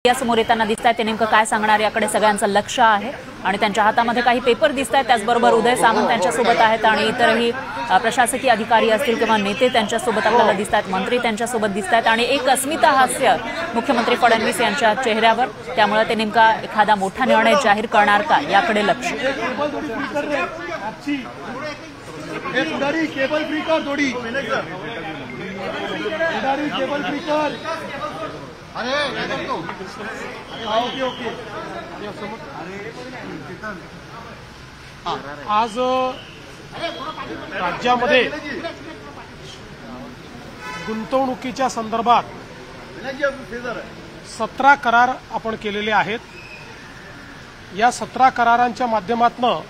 समोर येताना दिसतात ते नेमकं काय सांगणार याकडे सगळ्यांचं लक्ष आहे आणि त्यांच्या हातामध्ये काही पेपर दिसतात। त्याचबरोबर उदय सामंत त्यांच्यासोबत आहेत आणि इतरही प्रशासकीय अधिकारी असतील किंवा नेते त्यांच्यासोबत आपल्याला दिसतात, मंत्री त्यांच्यासोबत दिसतात आणि एक अस्मिता हास्य मुख्यमंत्री फडणवीस यांच्या चेहऱ्यावर। त्यामुळे ते नेमका एखादा मोठा निर्णय जाहीर करणार का याकडे लक्ष। आज राज्यामध्ये गुंतवणुकीच्या संदर्भात 17 करार आपण केलेले आहेत। या 17 करारांच्या माध्यमातून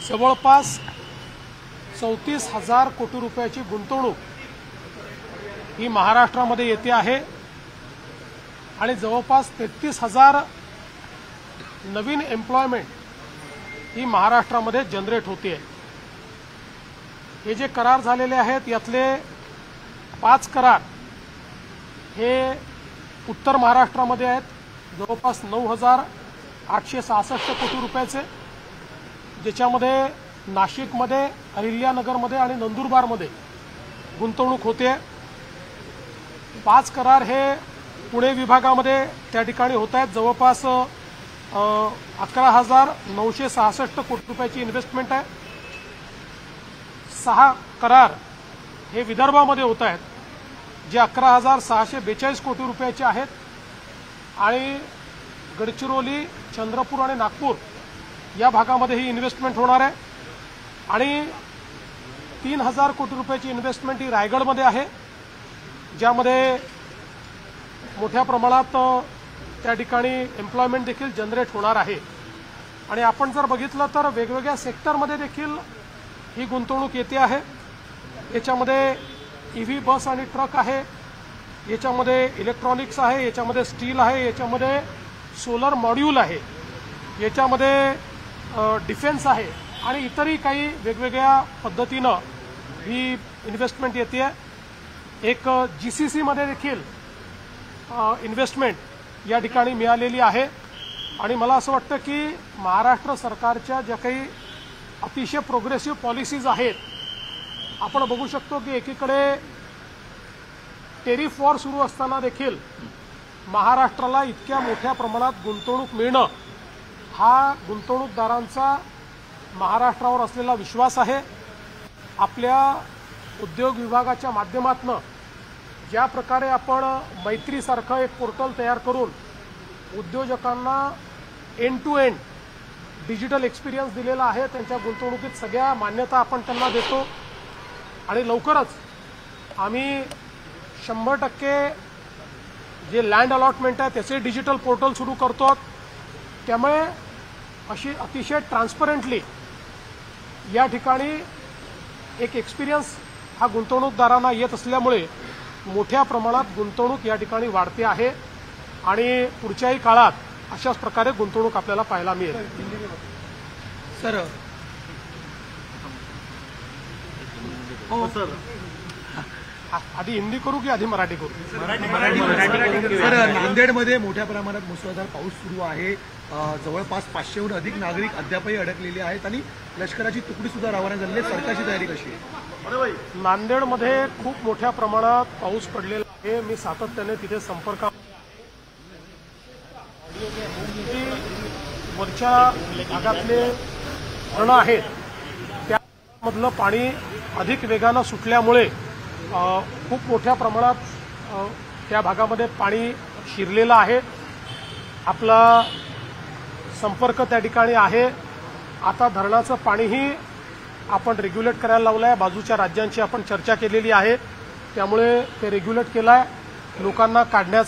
जवळपास 34,000 कोटी रुपयाची गुंतवणूक ही महाराष्ट्रामध्ये येते आहे आणि जवळपास 33,000 नवीन एम्प्लॉयमेंट ही महाराष्ट्रामध्ये जनरेट होते। हे जे करार झालेले आहेत यातले 5 करार हे उत्तर महाराष्ट्रामध्ये आहेत, जवळपास 9,866 कोटी रुपयाचे, ज्याच्यामध्ये नाशिकमध्ये, अहिल्यानगरमध्ये आणि नंदुरबारमध्ये गुंतवणूक होते। 5 करार हे पुणे विभागामध्ये त्या ठिकाणी होत आहेत, जवळपास 11,966 कोटी रुपयाची इन्व्हेस्टमेंट आहे। 6 करार हे विदर्भामध्ये होत आहेत, जे 11,642 कोटी रुपयाचे आहेत आणि गडचिरोली, चंद्रपूर आणि नागपूर या भागामध्ये ही इन्व्हेस्टमेंट होणार आहे आणि 3,000 कोटी रुपयाची इन्व्हेस्टमेंट ही रायगडमध्ये आहे, ज्यामध्ये मोठ्या प्रमाणात त्या ठिकाणी एम्प्लॉयमेंट देखील जनरेट होणार आहे। आणि आपण जर बघितलं तर वेगवेगळ्या सेक्टरमध्ये देखील ही गुंतवणूक येते आहे। याच्यामध्ये ईव्ही बस आणि ट्रक आहे, याच्यामध्ये इलेक्ट्रॉनिक्स आहे, याच्यामध्ये स्टील आहे, याच्यामध्ये सोलर मॉड्यूल आहे, याच्यामध्ये डिफेन्स आहे आणि इतरही काही वेगवेगळ्या पद्धतीनं ही इन्व्हेस्टमेंट येते। एक जीसीसी मध्ये देखील इन्व्हेस्टमेंट या ठिकाणी मिळालेली आहे आणि मला असं वाटतं की महाराष्ट्र सरकारच्या ज्या काही अतिशय प्रोग्रेसिव्ह पॉलिसीज आहेत, आपण बघू शकतो की एकीकडे टेरिफ वॉर सुरू असताना देखील महाराष्ट्राला इतक्या मोठ्या प्रमाणात गुंतवणूक मिळणं हा गुंतवणूकदारांचा महाराष्ट्रावर असलेला विश्वास आहे। आपल्या उद्योग विभागाच्या माध्यमातून ज्या प्रकारे आपण मैत्रीसारखं एक पोर्टल तयार करून उद्योजकांना end to end digital experience दिलेला आहे, त्यांच्या गुंतवणुकीत सगळ्या मान्यता आपण त्यांना देतो आणि लवकरच आम्ही 100% जे लँड अलॉटमेंट आहे त्याचे डिजिटल पोर्टल सुरू करतो। त्यामुळे अशी अतिशय ट्रान्सपरंटली या ठिकाणी एक एक्सपिरियन्स हा गुंतवणूकदारांना येत असल्यामुळे मोठ्या प्रमाणात गुंतवणूक या ठिकाणी वाढते आहे आणि पुढच्याही काळात अशाच प्रकारे गुंतवणूक आपल्याला पाहायला मिळेल। सर आधी हिंदी करू की आधी मराठी करू? सर, नांदेडमध्ये मोठ्या प्रमाणात मुसळधार पाऊस सुरू आहे। जवळपास 500हून अधिक नागरिक अद्यापही अडकलेले आहेत आणि लष्कराची तुकडी सुद्धा रवाना झालेली आहे। सरकारची तयारी कशी आहे? नांदेडमध्ये खूप मोठ्या प्रमाणात पाऊस पडलेला आहे। मी सातत्याने तिथे संपर्कात, वरच्या भागातले धरणं आहेत त्यामधलं पाणी अधिक वेगानं सुटल्यामुळे खूप मोठ्या प्रमाणात त्या भागामध्ये पाणी शिरलेलं आहे। आपला संपर्क त्या ठिकाणी आहे। आता धरणाचं पाणीही आपण रेग्युलेट करायला लावलं आहे, बाजूच्या राज्यांची आपण चर्चा केलेली आहे, त्यामुळे ते रेग्युलेट केलं आहे। लोकांना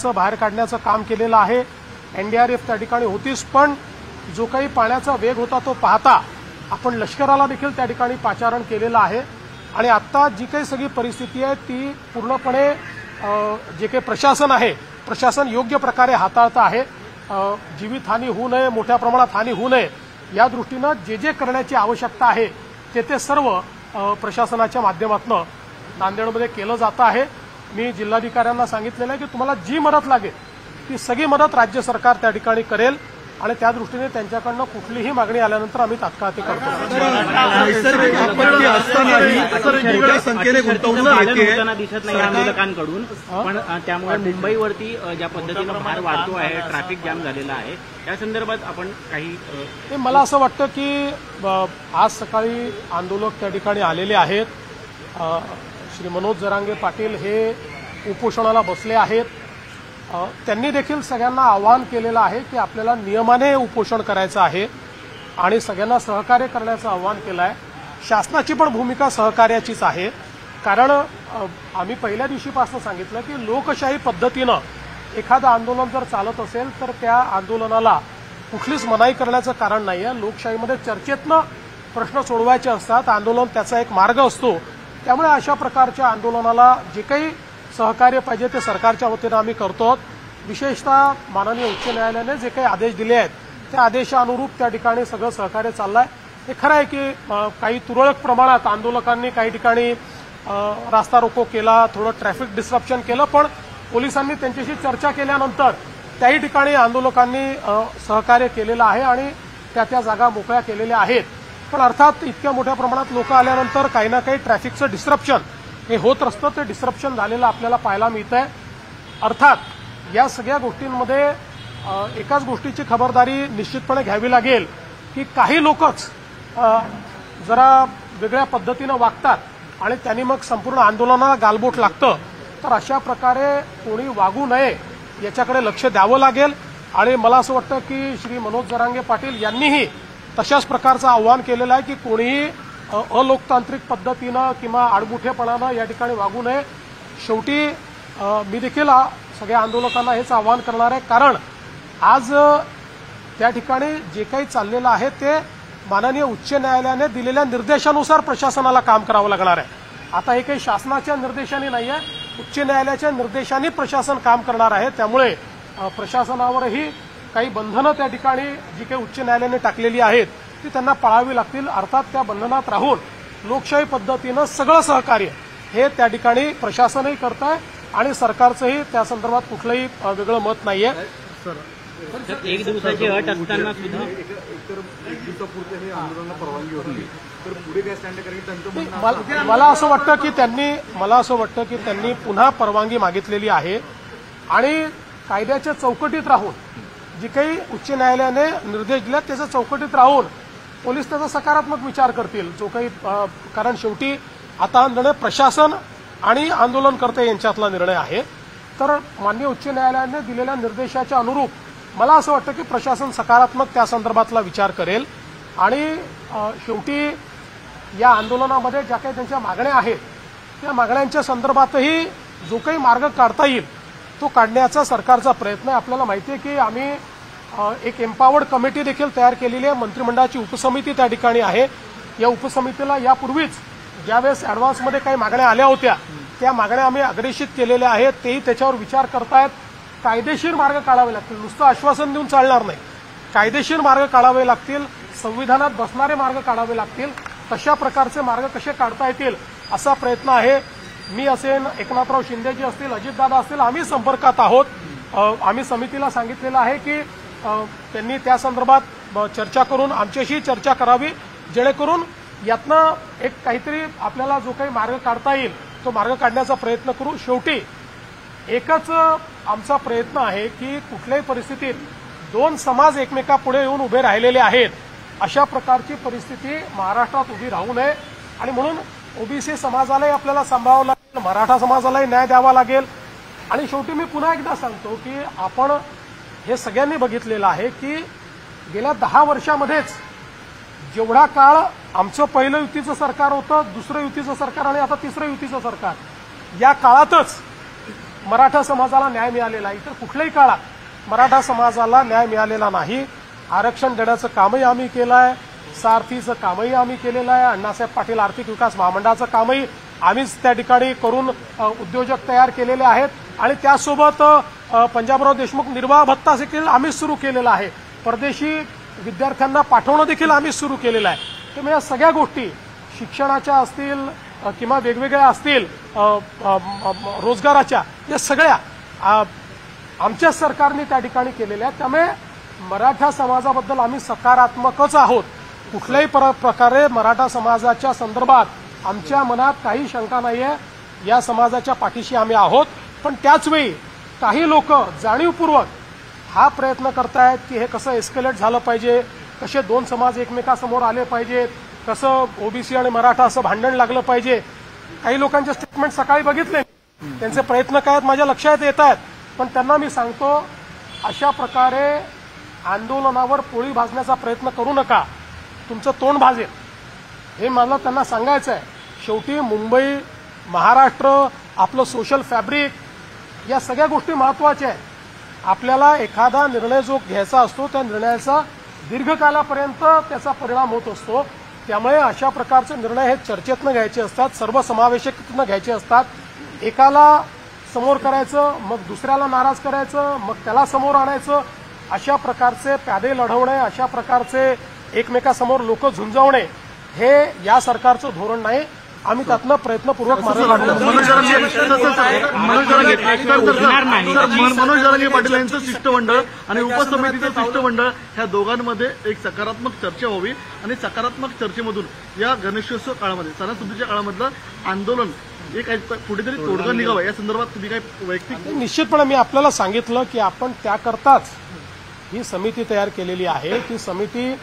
बाहेर काढण्याचं काम केलेलं आहे। एनडीआरएफ त्या ठिकाणी होतीच, पण जो काही पाण्याचा वेग होता तो पाहता आपण लष्कराला देखील त्या ठिकाणी पाचारण केलेलं आहे आणि आता जी काही सगळी परिस्थिती आहे ती पूर्णपणे जे काही प्रशासन आहे, प्रशासन योग्य प्रकारे हाताळत आहे। जीवितहानी होऊ नये, मोठ्या प्रमाणात हानी होऊ नये या दृष्टीनं जे करण्याची आवश्यकता आहे ते सर्व प्रशासनाच्या माध्यमातून नांदेडमध्ये केलं जातं आहे। मी जिल्हाधिकाऱ्यांना सांगितलेलं आहे की तुम्हाला जी मदत लागेल ती सगळी मदत राज्य सरकार त्या ठिकाणी करेल आणि त्या दृष्टीने त्यांच्याकडनं कुठलीही मागणी आल्यानंतर आम्ही तात्काळ ती करतो. नैसर्गिक आपत्ती असतानाही मोठ्या संख्येने गुंतवणूक येते दिसत नाही आंदोलकांकडून, पण त्यामुळे मुंबईवरती ज्या पद्धतीनं भार वाढतो आहे, ट्रॅफिक जाम झालेला आहे, या संदर्भात आपण काही मला असं वाटतं की आज सकाळी आंदोलक त्या ठिकाणी आलेले आहेत. श्री मनोज जरांगे पाटील हे उपोषणाला बसले आहेत. त्यांनी देखील सगळ्यांना आवाहन केलेलं आहे की आपल्याला नियमाने उपोषण करायचं आहे आणि सगळ्यांना सहकार्य करण्याचं आवाहन केलं आहे. शासनाची पण भूमिका सहकार्याचीच आहे, कारण आम्ही पहिल्या दिवशीपासून सांगितलं की लोकशाही पद्धतीनं एखादं आंदोलन जर चालत असेल तर त्या आंदोलनाला कुठलीच मनाई करण्याचं कारण नाही आहे. लोकशाहीमध्ये चर्चेतनं प्रश्न सोडवायचे असतात, आंदोलन त्याचा एक मार्ग असतो. त्यामुळे अशा प्रकारच्या आंदोलनाला जे काही सहकार्य पाहिजे ते सरकारच्या वतीनं आम्ही करतो. विशेषतः माननीय उच्च न्यायालयाने जे काही आदेश दिले आहेत त्या आदेशानुरूप त्या ठिकाणी सगळं सहकार्य चाललंय. हे खरं आहे की काही तुरळक प्रमाणात आंदोलकांनी काही ठिकाणी रास्ता रोको केला, थोडं ट्रॅफिक डिस्ट्रप्शन केलं, पण पोलिसांनी त्यांच्याशी चर्चा केल्यानंतर त्याही ठिकाणी आंदोलकांनी सहकार्य केलेलं आहे आणि त्या जागा मोकळ्या केलेल्या आहेत. पण अर्थात इतक्या मोठ्या प्रमाणात लोक आल्यानंतर काही ना काही ट्रॅफिकचं डिस्ट्रप्शन हे होत असतं. ते डिस्ट्रप्शन झालेलं आपल्याला पाहायला मिळतंय. अर्थात या सगळ्या गोष्टींमध्ये एकाच गोष्टीची खबरदारी निश्चितपणे घ्यावी लागेल की काही लोकच जरा वेगळ्या पद्धतीनं वागतात आणि त्यांनी मग संपूर्ण आंदोलनाला गालबोट लागतं. तर अशा प्रकारे कोणी वागू नये याच्याकडे लक्ष द्यावं लागेल. आणि मला असं वाटतं की श्री मनोज जरांगे पाटील यांनीही तशाच प्रकारचं आव्हान केलेलं आहे की कोणीही अलोकतांत्रिक पद्धतीनं किंवा आडमुठेपणानं या ठिकाणी वागू नये. शेवटी मी देखील सगळ्या आंदोलकांना हेच आवाहन करणार आहे, कारण आज त्या ठिकाणी जे काही चाललेलं आहे ते माननीय उच्च न्यायालयाने दिलेल्या निर्देशानुसार प्रशासनाला काम करावं लागणार आहे. आता हे काही शासनाच्या निर्देशाने नाहीये, उच्च न्यायालयाच्या निर्देशाने प्रशासन काम करणार आहे. त्यामुळे प्रशासनावरही काही बंधनं त्या ठिकाणी जी काही उच्च न्यायालयाने टाकलेली आहेत ती त्यांना पाळावी लागतील. अर्थात त्या बंधनात राहून लोकशाही पद्धतीनं सगळं सहकार्य हे त्या ठिकाणी प्रशासनही करत आहे आणि सरकारचंही त्या संदर्भात कुठलंही वेगळं मत नाहीये. एक दिवसाची अट असताना सुद्धा मला असं वाटतं की त्यांनी पुन्हा परवानगी मागितलेली आहे आणि कायद्याच्या चौकटीत राहून जी काही उच्च न्यायालयाने निर्देश दिले त्याच्या चौकटीत राहून पोलीस त्याचा सकारात्मक विचार करतील. जो काही कारण शेवटी आता निर्णय प्रशासन आणि आंदोलनकर्ते यांच्यातला निर्णय आहे. तर माननीय उच्च न्यायालयाने दिलेल्या निर्देशाच्या अनुरूप मला असं वाटतं की प्रशासन सकारात्मक त्या संदर्भातला विचार करेल आणि शेवटी या आंदोलनामध्ये ज्या काही त्यांच्या मागण्या आहेत त्या मागण्यांच्या संदर्भातही जो काही मार्ग काढता येईल तो काढण्याचा सरकारचा प्रयत्न आहे. आपल्याला माहिती आहे की आम्ही एक एम्पावर्ड कमिटी देखील तयार केलेली आहे. मंत्रिमंडळाची उपसमिती त्या ठिकाणी आहे. या उपसमितीला यापूर्वीच ज्यावेळेस ऍडव्हान्समध्ये काही मागण्या आल्या होत्या त्या मागण्या आम्ही अग्रेषित केलेल्या आहेत. तेही त्याच्यावर विचार करतायत. कायदेशीर मार्ग काढावे लागतील, नुसतं आश्वासन देऊन चालणार नाही. कायदेशीर मार्ग काढावे लागतील, संविधानात बसणारे मार्ग काढावे लागतील. तशा प्रकारचे मार्ग कसे काढता येतील असा प्रयत्न आहे. मी असेन, एकनाथराव शिंदेजी असतील, अजितदादा असतील, आम्ही संपर्कात आहोत. आम्ही समितीला सांगितलेलं आहे की त्यांनी त्या संदर्भात चर्चा करून आमच्याशी चर्चा करावी, जेणेकरून यातनं एक काहीतरी आपल्याला जो काही मार्ग काढता येईल तो मार्ग काढण्याचा प्रयत्न करू. शेवटी एकच आमचा प्रयत्न आहे की कुठल्याही परिस्थितीत दोन समाज एकमेकापुढे येऊन उभे राहिलेले आहेत अशा प्रकारची परिस्थिती महाराष्ट्रात उभी राहू नये. आणि म्हणून ओबीसी समाजालाही आपल्याला सांभाळावं लागेल, मराठा समाजालाही न्याय द्यावा लागेल. आणि शेवटी मी पुन्हा एकदा सांगतो की आपण हे सगळ्यांनी बघितलेलं आहे की गेल्या 10 वर्षामध्येच जेवढा काळ आमचं पहिलं युतीचं सरकार होतं, दुसरं युतीचं सरकार आणि आता तिसरं युतीचं सरकार, या काळातच मराठा समाजाला न्याय मिळालेला आहे. इतर कुठल्याही काळात मराठा समाजाला न्याय मिळालेला नाही. आरक्षण देण्याचं कामही आम्ही केलं आहे, सारथीचं कामही आम्ही केलेलं आहे, अण्णासाहेब पाटील आर्थिक विकास महामंडळाचं कामही आम्हीच त्या ठिकाणी करून उद्योजक तयार केलेले आहेत. आणि त्यासोबत पंजाबराव देशमुख निर्वाह भत्ता देखील आम्हीच सुरू केलेला आहे. परदेशी विद्यार्थ्यांना पाठवणं देखील आम्हीच सुरू केलेलं आहे. त्यामुळे या सगळ्या गोष्टी शिक्षणाच्या असतील किंवा वेगवेगळ्या असतील रोजगाराच्या, या सगळ्या आमच्याच सरकारने त्या ठिकाणी केलेल्या आहेत. त्यामुळे मराठा समाजाबद्दल आम्ही सकारात्मकच आहोत. कुठल्याही प्रकारे मराठा समाजाच्या संदर्भात आमच्या मनात काही शंका नाहीये. या समाजाच्या पाठीशी आम्ही आहोत. पण त्याचवेळी काही लोक जाणीवपूर्वक हा प्रयत्न करतायत की हे कसं एस्केलेट झालं पाहिजे, कसे दोन समाज एकमेकासमोर आले पाहिजेत, कसं ओबीसी आणि मराठा असं भांडण लागलं पाहिजे. काही लोकांचे स्टेटमेंट सकाळी बघितले, त्यांचे प्रयत्न काय आहेत माझ्या लक्षात येत आहेत. पण त्यांना मी सांगतो, अशा प्रकारे आंदोलनावर पोळी भाजण्याचा प्रयत्न करू नका, तुमचं तोंड भाजेल. हे मला त्यांना सांगायचं आहे. शेवटी मुंबई, महाराष्ट्र, आपलं सोशल फॅब्रिक, या सगळ्या गोष्टी महत्वाच्या आहेत. आपल्याला एखादा निर्णय जो घ्यायचा असतो त्या निर्णयाचा दीर्घकालापर्यंत त्याचा परिणाम होत असतो. त्यामुळे अशा प्रकारचे निर्णय हे चर्चेतनं घ्यायचे असतात, सर्वसमावेशकतेनं घ्यायचे असतात. एकाला समोर करायचं, मग दुसऱ्याला नाराज करायचं, मग त्याला समोर आणायचं. अशा प्रकारचे प्यादे लढवणे, अशा प्रकारचे एकमेकासमोर लोक झुंजवणे हे या सरकारचं धोरण नाही. आम्ही त्यातनं प्रयत्नपूर्वक मनोज जरांगे पाटील यांचं शिष्टमंडळ आणि उपसमितीचं शिष्टमंडळ ह्या दोघांमध्ये एक सकारात्मक चर्चा व्हावी आणि सकारात्मक चर्चेमधून या गणेशोत्सव काळामध्ये सणासुदीच्या काळामधलं आंदोलन एक कुठेतरी तोडगा निघावा या संदर्भात तुम्ही काय वैयक्तिक? निश्चितपणे मी आपल्याला सांगितलं की आपण त्याकरताच ही समिती तयार केलेली आहे. ती समिती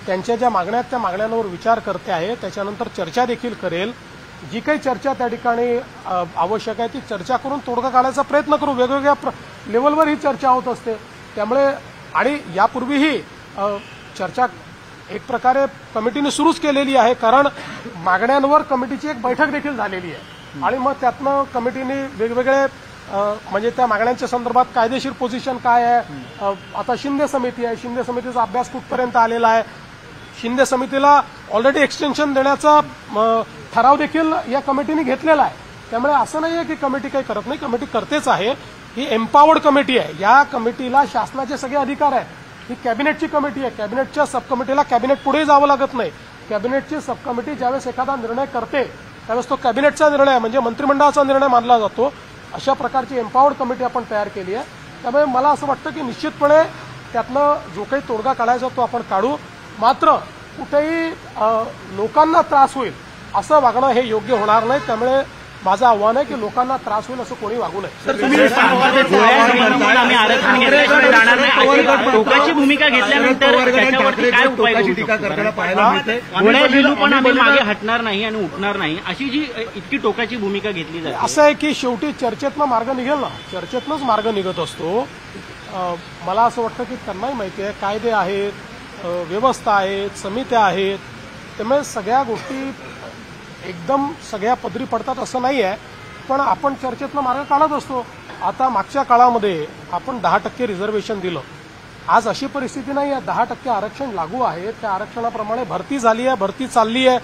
त्यांच्या ज्या मागण्या आहेत त्या मागण्यांवर विचार करते आहे, त्याच्यानंतर चर्चा देखील करेल. जी काही चर्चा त्या ठिकाणी आवश्यक आहे ती चर्चा करून तोडगा काढायचा प्रयत्न करू. वेगवेगळ्या लेवलवर ही चर्चा होत असते. त्यामुळे आणि यापूर्वीही चर्चा एक प्रकारे कमिटीने सुरूच केलेली आहे, कारण मागण्यांवर कमिटीची एक बैठक देखील झालेली आहे. आणि मग त्यातनं कमिटीने वेगवेगळे म्हणजे त्या मागण्यांच्या संदर्भात कायदेशीर पोझिशन काय आहे. आता शिंदे समिती आहे, शिंदे समितीचा अभ्यास कुठपर्यंत आलेला आहे. शिंदे समितीला ऑलरेडी एक्सटेन्शन देण्याचा ठराव देखील या कमिटीने घेतलेला आहे. त्यामुळे असं नाहीये की कमिटी काही करत नाही, कमिटी करतेच आहे. ही एम्पावर्ड कमिटी आहे. या कमिटीला शासनाचे सगळे अधिकार आहेत. ही कॅबिनेटची कमिटी आहे. कॅबिनेटच्या सब कमिटीला कॅबिनेट पुढे जावं लागत नाही. कॅबिनेटची सब कमिटी ज्यावेळेस एखादा निर्णय करते त्यावेळेस तो कॅबिनेटचा निर्णय म्हणजे मंत्रिमंडळाचा निर्णय मानला जातो. अशा प्रकारची एम्पावर्ड कमिटी आपण तयार केली आहे. त्यामुळे मला असं वाटतं की निश्चितपणे त्यातनं जो काही तोडगा काढायचा तो आपण काढू. मात्र कुठेही लोकांना त्रास होईल असं वागणं हे योग्य होणार नाही. त्यामुळे माझं आव्हान आहे की लोकांना त्रास होईल असं कोणी वागू नये. टोकाची भूमिका घेतल्यानंतर त्याच्यावरती काय उपाय करू टीका करताना पाहायला मिळते. गोळ्या झेलू पण आम्ही मागे हटणार नाही आणि उठणार नाही अशी जी इतकी टोकाची भूमिका घेतली जाते. असं आहे की शेवटी चर्चेतनं मार्ग निघेल ना, चर्चेतनंच मार्ग निघत असतो. मला असं वाटतं की त्यांनाही माहिती आहे कायदे आहेत, व्यवस्था आहेत, समित्या आहेत. त्यामुळे सगळ्या गोष्टी एकदम सगळ्या पदरी पडतात असं नाही आहे. पण आपण चर्चेतनं मार्ग काढत असतो. आता मागच्या काळामध्ये आपण 10% रिझर्वेशन दिलं. आज अशी परिस्थिती नाही आहे. 10% आरक्षण लागू आहे. त्या आरक्षणाप्रमाणे भरती झाली आहे, भरती चालली आहे.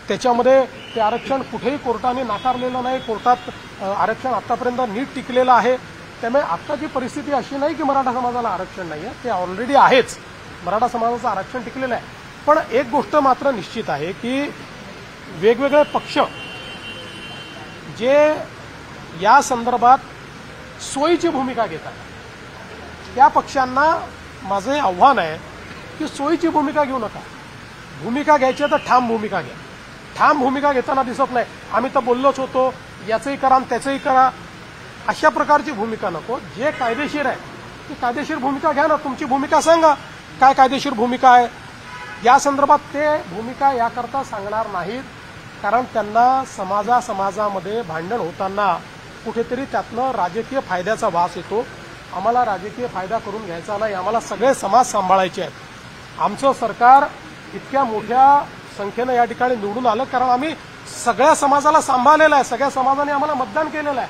त्याच्यामध्ये ते आरक्षण कुठेही कोर्टाने नाकारलेलं नाही. कोर्टात आरक्षण आतापर्यंत नीट टिकलेलं आहे. त्यामुळे आत्ताची परिस्थिती अशी नाही की मराठा समाजाला आरक्षण नाही आहे. ते ऑलरेडी आहेच. मराठा समाजाचं आरक्षण टिकलेलं आहे. पण एक गोष्ट मात्र निश्चित आहे की वेगवेगळे पक्ष जे या संदर्भात सोयीची भूमिका घेतात त्या पक्षांना माझं आव्हान आहे की सोयीची भूमिका घेऊ नका. भूमिका घ्यायची तर ठाम भूमिका घ्या. ठाम भूमिका घेताना दिसत नाही. आम्ही तर बोललोच होतो, याचंही करा आणि त्याचंही करा, अशा प्रकारची भूमिका नको. जे कायदेशीर आहे ती कायदेशीर भूमिका घ्या ना. तुमची भूमिका सांगा, काय कायदेशीर भूमिका आहे. या संदर्भात ते भूमिका याकरता सांगणार नाहीत, कारण त्यांना समाजामध्ये भांडण होताना कुठेतरी त्यातनं राजकीय फायद्याचा वास येतो. आम्हाला राजकीय फायदा करून घ्यायचा नाही. आम्हाला सगळे समाज सांभाळायचे आहेत. आमचं सरकार इतक्या मोठ्या संख्येनं या ठिकाणी निवडून आलं कारण आम्ही सगळ्या समाजाला सांभाळलेलं आहे. सगळ्या समाजाने आम्हाला मतदान केलेलं आहे.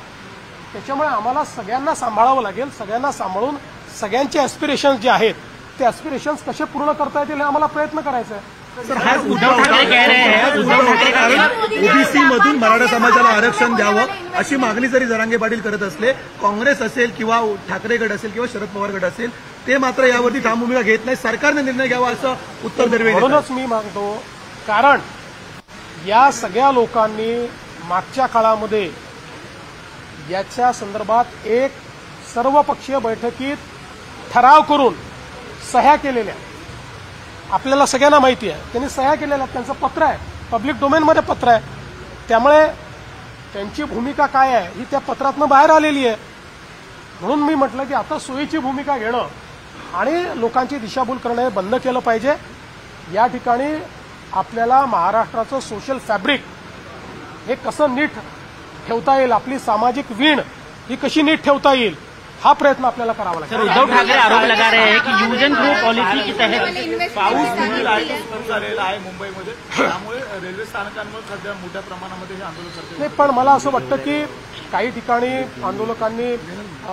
त्याच्यामुळे आम्हाला सगळ्यांना सांभाळावं लागेल. सगळ्यांना सांभाळून सगळ्यांचे ॲस्पिरेशन्स जे आहेत ते ॲस्पिरेशन्स कसे पूर्ण करता येतील हे आम्हाला प्रयत्न करायचा आहे. उद्धव ठाकरे कह रहे हैं, उद्धव ठाकरे कारण ओबीसी मधून मराठा समाजाला आरक्षण द्यावं अशी मागणी जरी जरांगे पाटील करत असले, काँग्रेस असेल किंवा ठाकरे गट असेल किंवा शरद पवार गट असेल ते मात्र यावरती ठाम भूमिका घेत नाही. सरकारने निर्णय घ्यावा असं उत्तर दरवेळी म्हणूनच मी मागतो, कारण या सगळ्या लोकांनी मागच्या काळामध्ये याच्या संदर्भात एक सर्वपक्षीय बैठकीत ठराव करून सह्या केलेल्या, आपल्याला सगळ्यांना माहिती आहे, त्यांनी सह्या केलेल्या, त्यांचं पत्र आहे, पब्लिक डोमेनमध्ये पत्र आहे. त्यामुळे त्यांची भूमिका काय आहे ही त्या पत्रातनं बाहेर आलेली आहे. म्हणून मी म्हटलं की आता सोयीची भूमिका घेणं आणि लोकांची दिशाभूल करणं हे बंद केलं पाहिजे. या ठिकाणी आपल्याला महाराष्ट्राचं सोशल फॅब्रिक हे कसं नीट ठेवता येईल, आपली सामाजिक वीण ही कशी नीट ठेवता येईल, हा प्रयत्न आपल्याला करावा लागेल. सर, उद्धव ठाकरे आरोप लगा रहे हैं कि यूज एंड थ्रो पॉलिसी के तहत पाऊस सुरू झालेला आहे मुंबईमध्ये, त्यामुळे रेल्वे स्थानकांवर सध्या मोठ्या प्रमाणामध्ये हे आंदोलन करते. नाही, पण मला असं वाटतं की काही ठिकाणी आंदोलकांनी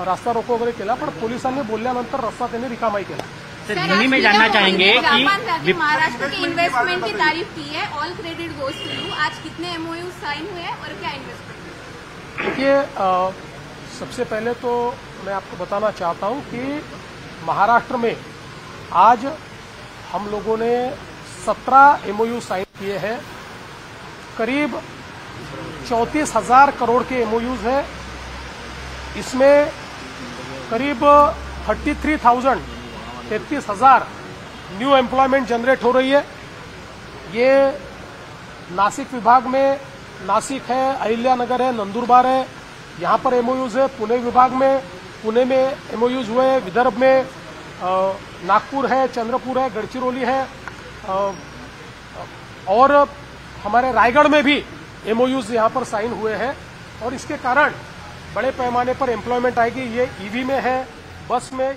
रास्ता रोको वगैरे केला, पण पोलिसांनी बोलल्यानंतर रस्ता त्यांनी रिकामाही केला. सर, हिंदी में जानना चाहेंगे कि महाराष्ट्र के इन्वेस्टमेंट की तारीफ की है, all credit goes to you. आज कितने एमओयू साइन हुए हैं और क्या इन्वेस्टमेंट? देखिए, सबसे पहले तो मैं आपको बताना चाहता हूं कि महाराष्ट्र में आज हम लोगों ने 17 एमओयू साइन किए हैं. करीब 34,000 करोड़ के एमओयूज हैं. इसमें करीब 33,000 न्यू एम्प्लॉयमेंट जनरेट हो रही है. ये नासिक विभाग में नासिक है, अहिल्यानगर है, नंदुरबार है, यहाँ पर एमओयूज है. पुणे विभाग में पुणे में एमओयूज हुए, विदर्भ में नागपुर है, चंद्रपुर है, गढ़चिरौली है, और हमारे रायगढ़ में भी एमओयूज यहाँ पर साइन हुए हैं. और इसके कारण बड़े पैमाने पर एम्प्लॉयमेंट आएगी. ये ईवी में है, बस में